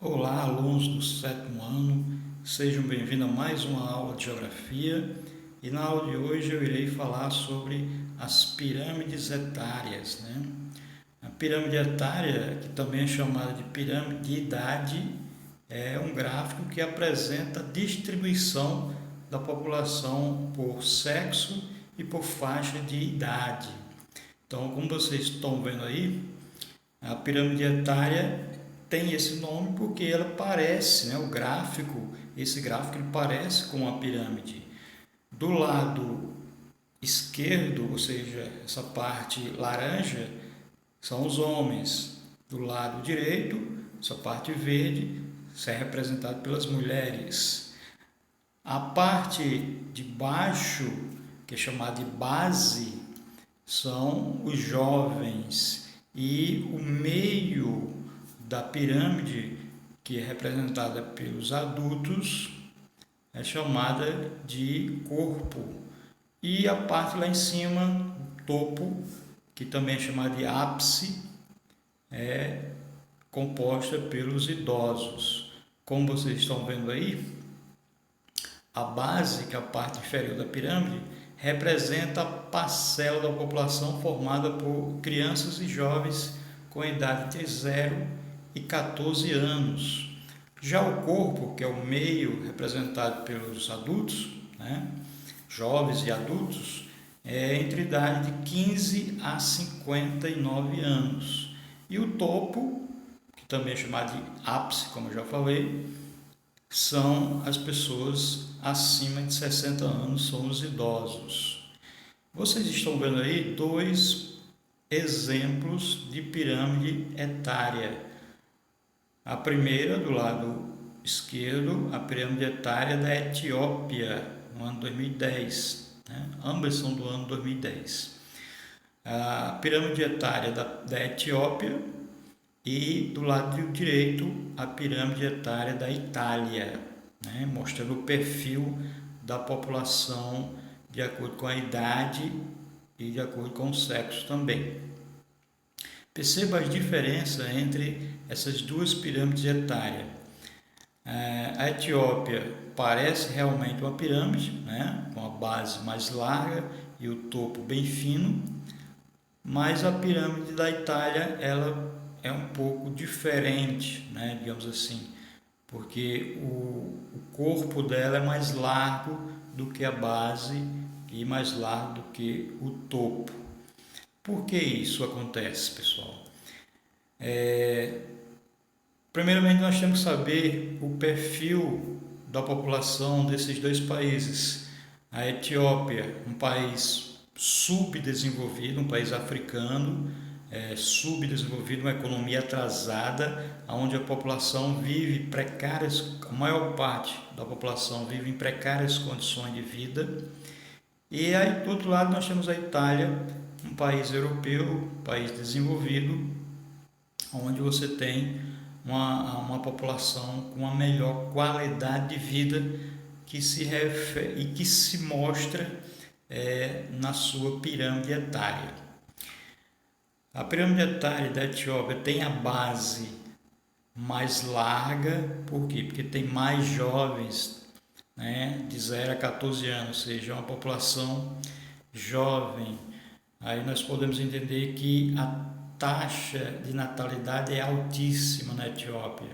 Olá, alunos do sétimo ano, sejam bem-vindos a mais uma aula de Geografia e na aula de hoje eu irei falar sobre as pirâmides etárias, né? A pirâmide etária, que também é chamada de pirâmide de idade, é um gráfico que apresenta a distribuição da população por sexo e por faixa de idade. Então, como vocês estão vendo aí, a pirâmide etária tem esse nome porque ela parece, né, esse gráfico ele parece com uma pirâmide. Do lado esquerdo, ou seja, essa parte laranja, são os homens. Do lado direito, essa parte verde, isso é representado pelas mulheres. A parte de baixo, que é chamada de base, são os jovens e o meio da pirâmide, que é representada pelos adultos, é chamada de corpo. E a parte lá em cima, o topo, que também é chamada de ápice, é composta pelos idosos. Como vocês estão vendo aí, a base, que é a parte inferior da pirâmide, representa a parcela da população formada por crianças e jovens com idade entre 0 e 14 anos. Já o corpo, que é o meio representado pelos adultos, né, jovens e adultos, é entre idade de 15 a 59 anos. E o topo, que também é chamado de ápice, como eu já falei, são as pessoas acima de 60 anos, são os idosos. Vocês estão vendo aí dois exemplos de pirâmide etária. A primeira, do lado esquerdo, a pirâmide etária da Etiópia, no ano 2010. Né? Ambas são do ano 2010. A pirâmide etária da Etiópia e do lado direito a pirâmide etária da Itália, né? Mostrando o perfil da população de acordo com a idade e de acordo com o sexo também. Perceba as diferenças entre essas duas pirâmides etárias. A Etiópia parece realmente uma pirâmide, né? Com a base mais larga e o topo bem fino, mas a pirâmide da Itália ela é um pouco diferente, né? Digamos assim, porque o corpo dela é mais largo do que a base e mais largo do que o topo. Por que isso acontece, pessoal? Primeiramente, nós temos que saber o perfil da população desses dois países. A Etiópia, um país subdesenvolvido, um país africano, subdesenvolvido, uma economia atrasada, onde a população vive precárias, a maior parte da população vive em precárias condições de vida. E aí, do outro lado, nós temos a Itália, um país europeu, um país desenvolvido, onde você tem uma população com uma melhor qualidade de vida que se refere e que se mostra na sua pirâmide etária. A pirâmide etária da Etiópia tem a base mais larga, por quê? Porque tem mais jovens, né, de 0 a 14 anos, ou seja, uma população jovem. Aí nós podemos entender que a taxa de natalidade é altíssima na Etiópia,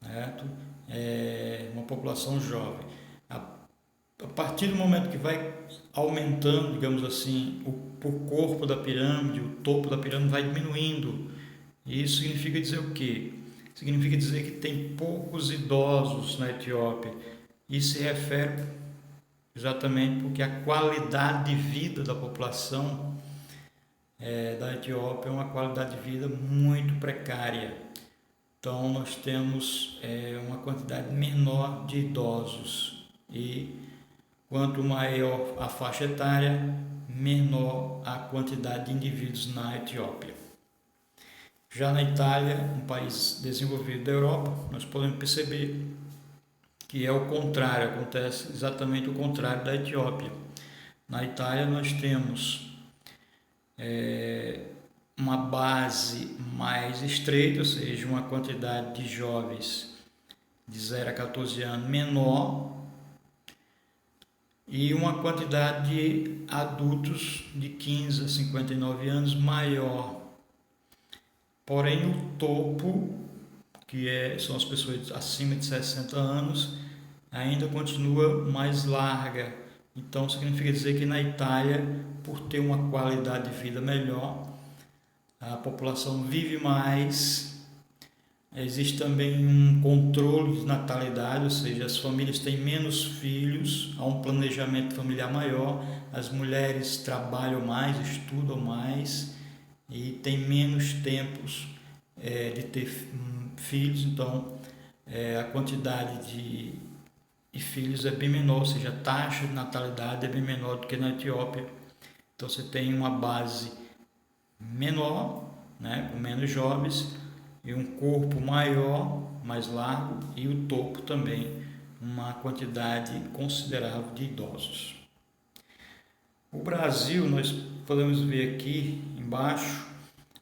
certo? É uma população jovem. A partir do momento que vai aumentando, digamos assim, o corpo da pirâmide, o topo da pirâmide vai diminuindo. E isso significa dizer o quê? Significa dizer que tem poucos idosos na Etiópia. Isso se refere exatamente porque a qualidade de vida da população da Etiópia é uma qualidade de vida muito precária. Então, nós temos uma quantidade menor de idosos e quanto maior a faixa etária, menor a quantidade de indivíduos na Etiópia. Já na Itália, um país desenvolvido da Europa, nós podemos perceber que é o contrário, acontece exatamente o contrário da Etiópia. Na Itália, nós temos uma base mais estreita, ou seja, uma quantidade de jovens de 0 a 14 anos menor e uma quantidade de adultos de 15 a 59 anos maior. Porém, o topo, são as pessoas acima de 60 anos, ainda continua mais larga. Então, significa dizer que na Itália, por ter uma qualidade de vida melhor, a população vive mais. Existe também um controle de natalidade, ou seja, as famílias têm menos filhos, há um planejamento familiar maior, as mulheres trabalham mais, estudam mais e têm menos tempos de ter filhos, então a quantidade de filhos é bem menor, ou seja, a taxa de natalidade é bem menor do que na Etiópia. Então você tem uma base menor, né, com menos jovens, e um corpo maior, mais largo, e o topo também, uma quantidade considerável de idosos. O Brasil, nós podemos ver aqui embaixo,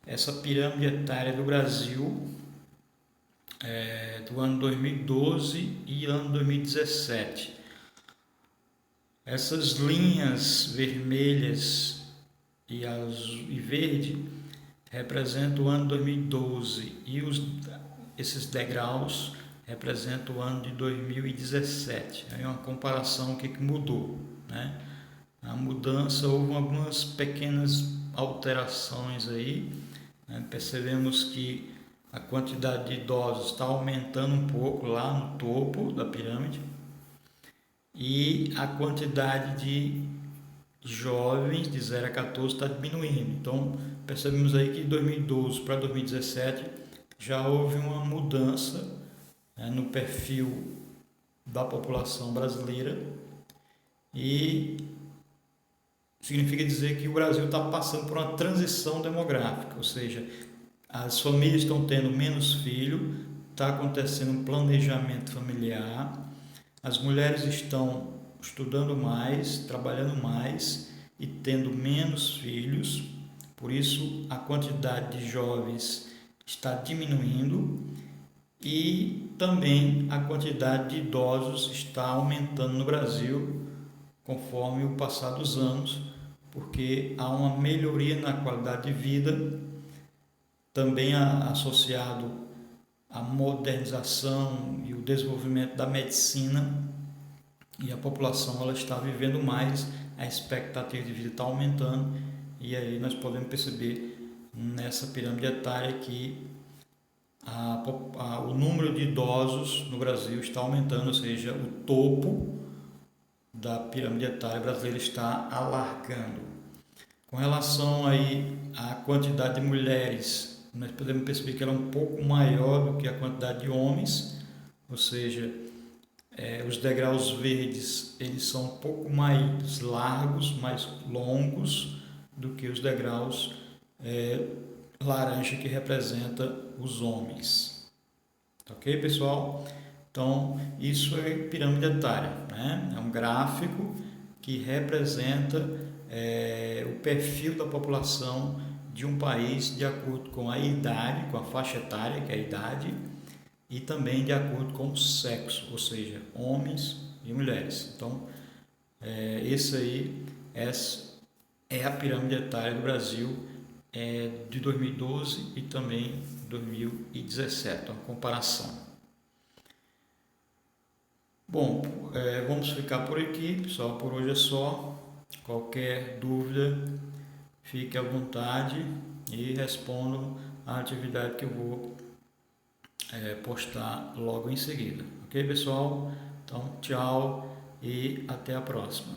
essa pirâmide etária do Brasil, do ano 2012 e ano 2017. Essas linhas vermelhas e azul e verde representam o ano 2012 e esses degraus representam o ano de 2017. Aí uma comparação, o que mudou, né? A mudança, houve algumas pequenas alterações aí, né? Percebemos que a quantidade de idosos está aumentando um pouco lá no topo da pirâmide e a quantidade de jovens de 0 a 14 está diminuindo. Então, percebemos aí que de 2012 para 2017 já houve uma mudança, né, no perfil da população brasileira e significa dizer que o Brasil está passando por uma transição demográfica, ou seja, as famílias estão tendo menos filhos, está acontecendo um planejamento familiar, as mulheres estão estudando mais, trabalhando mais e tendo menos filhos, por isso a quantidade de jovens está diminuindo e também a quantidade de idosos está aumentando no Brasil conforme o passar dos anos, porque há uma melhoria na qualidade de vida, também associado à modernização e o desenvolvimento da medicina, e a população ela está vivendo mais, a expectativa de vida está aumentando, e aí nós podemos perceber nessa pirâmide etária que o número de idosos no Brasil está aumentando, ou seja, o topo da pirâmide etária brasileira está alargando. Com relação aí à quantidade de mulheres, nós podemos perceber que ela é um pouco maior do que a quantidade de homens, ou seja, os degraus verdes eles são um pouco mais largos, mais longos do que os degraus laranja que representa os homens. Ok, pessoal? Então, isso é pirâmide etária, né? É um gráfico que representa o perfil da população de um país de acordo com a idade, com a faixa etária, que é a idade, e também de acordo com o sexo, ou seja, homens e mulheres. Então, esse aí é a pirâmide etária do Brasil de 2012 e também 2017, uma comparação. Bom, vamos ficar por aqui, pessoal, por hoje é só. Qualquer dúvida, fique à vontade e respondam a atividade que eu vou postar logo em seguida. Ok, pessoal? Então, tchau e até a próxima.